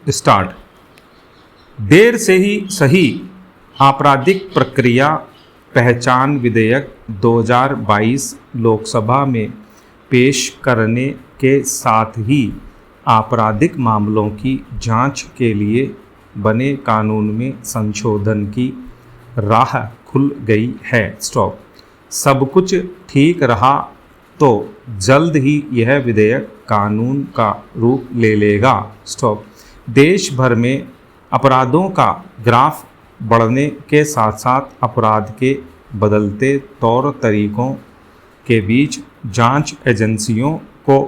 Start. देर से ही सही आपराधिक प्रक्रिया पहचान विधेयक 2022 लोकसभा में पेश करने के साथ ही आपराधिक मामलों की जांच के लिए बने कानून में संशोधन की राह खुल गई है। स्टॉप। सब कुछ ठीक रहा तो जल्द ही यह विधेयक कानून का रूप ले लेगा। स्टॉप। देश भर में अपराधों का ग्राफ बढ़ने के साथ साथ अपराध के बदलते तौर तरीकों के बीच जांच एजेंसियों को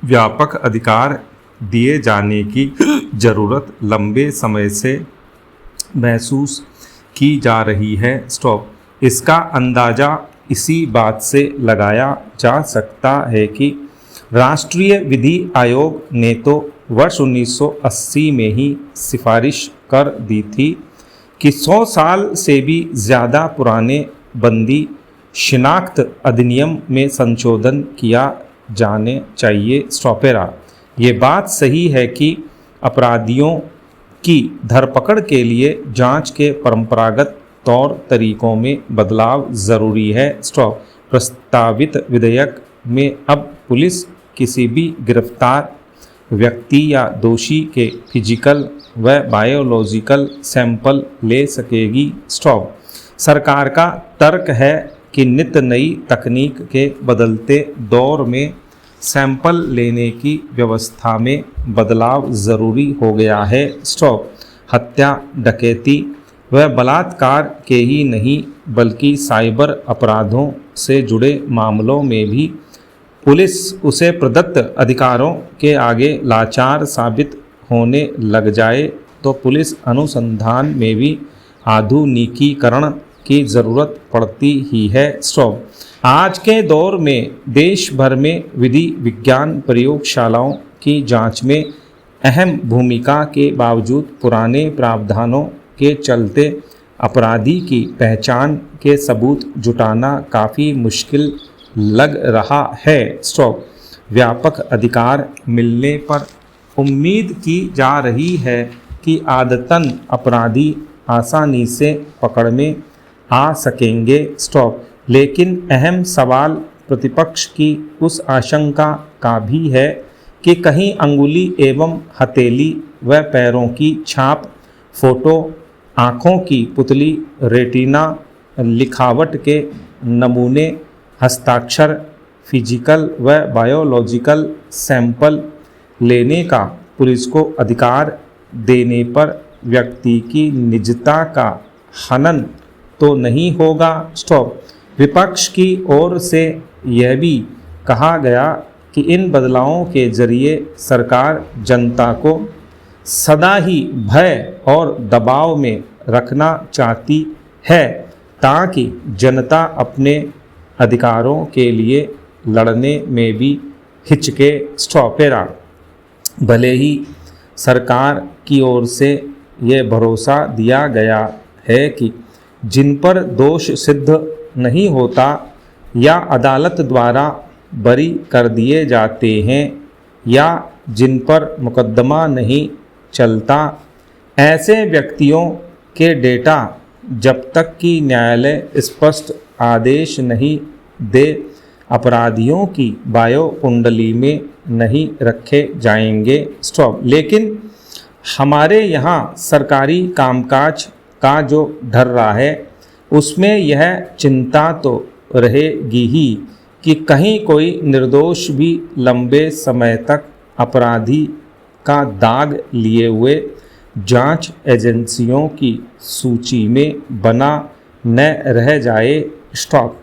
व्यापक अधिकार दिए जाने की ज़रूरत लंबे समय से महसूस की जा रही है। स्टॉप। इसका अंदाज़ा इसी बात से लगाया जा सकता है कि राष्ट्रीय विधि आयोग ने तो वर्ष 1980 में ही सिफारिश कर दी थी कि 100 साल से भी ज़्यादा पुराने बंदी शिनाख्त अधिनियम में संशोधन किया जाने चाहिए। स्टॉपेरा। ये बात सही है कि अपराधियों की धरपकड़ के लिए जांच के परंपरागत तौर तरीकों में बदलाव ज़रूरी है। स्टॉप। प्रस्तावित विधेयक में अब पुलिस किसी भी गिरफ्तार व्यक्ति या दोषी के फिजिकल व बायोलॉजिकल सैंपल ले सकेगी। स्टॉप। सरकार का तर्क है कि नित्य नई तकनीक के बदलते दौर में सैंपल लेने की व्यवस्था में बदलाव ज़रूरी हो गया है। स्टॉप। हत्या, डकैती व बलात्कार के ही नहीं बल्कि साइबर अपराधों से जुड़े मामलों में भी पुलिस उसे प्रदत्त अधिकारों के आगे लाचार साबित होने लग जाए तो पुलिस अनुसंधान में भी आधुनिकीकरण की ज़रूरत पड़ती ही है। स्टॉप। आज के दौर में देश भर में विधि विज्ञान प्रयोगशालाओं की जांच में अहम भूमिका के बावजूद पुराने प्रावधानों के चलते अपराधी की पहचान के सबूत जुटाना काफ़ी मुश्किल लग रहा है। स्टॉप। व्यापक अधिकार मिलने पर उम्मीद की जा रही है कि आदतन अपराधी आसानी से पकड़ में आ सकेंगे। स्टॉप। लेकिन अहम सवाल प्रतिपक्ष की उस आशंका का भी है कि कहीं अंगुली एवं हथेली व पैरों की छाप, फोटो, आँखों की पुतली, रेटिना लिखावट के नमूने, हस्ताक्षर, फिजिकल व बायोलॉजिकल सैंपल लेने का पुलिस को अधिकार देने पर व्यक्ति की निजता का हनन तो नहीं होगा। स्टॉप। विपक्ष की ओर से यह भी कहा गया कि इन बदलावों के जरिए सरकार जनता को सदा ही भय और दबाव में रखना चाहती है ताकि जनता अपने अधिकारों के लिए लड़ने में भी हिचके। स्टॉपेरा। भले ही सरकार की ओर से ये भरोसा दिया गया है कि जिन पर दोष सिद्ध नहीं होता या अदालत द्वारा बरी कर दिए जाते हैं या जिन पर मुकदमा नहीं चलता, ऐसे व्यक्तियों के डेटा जब तक कि न्यायालय स्पष्ट आदेश नहीं दे अपराधियों की बायो कुंडली में नहीं रखे जाएंगे। स्टॉप। लेकिन हमारे यहाँ सरकारी कामकाज का जो ढर रहा है उसमें यह चिंता तो रहेगी ही कि कहीं कोई निर्दोष भी लंबे समय तक अपराधी का दाग लिए हुए जांच एजेंसियों की सूची में बना न रह जाए। स्टॉप।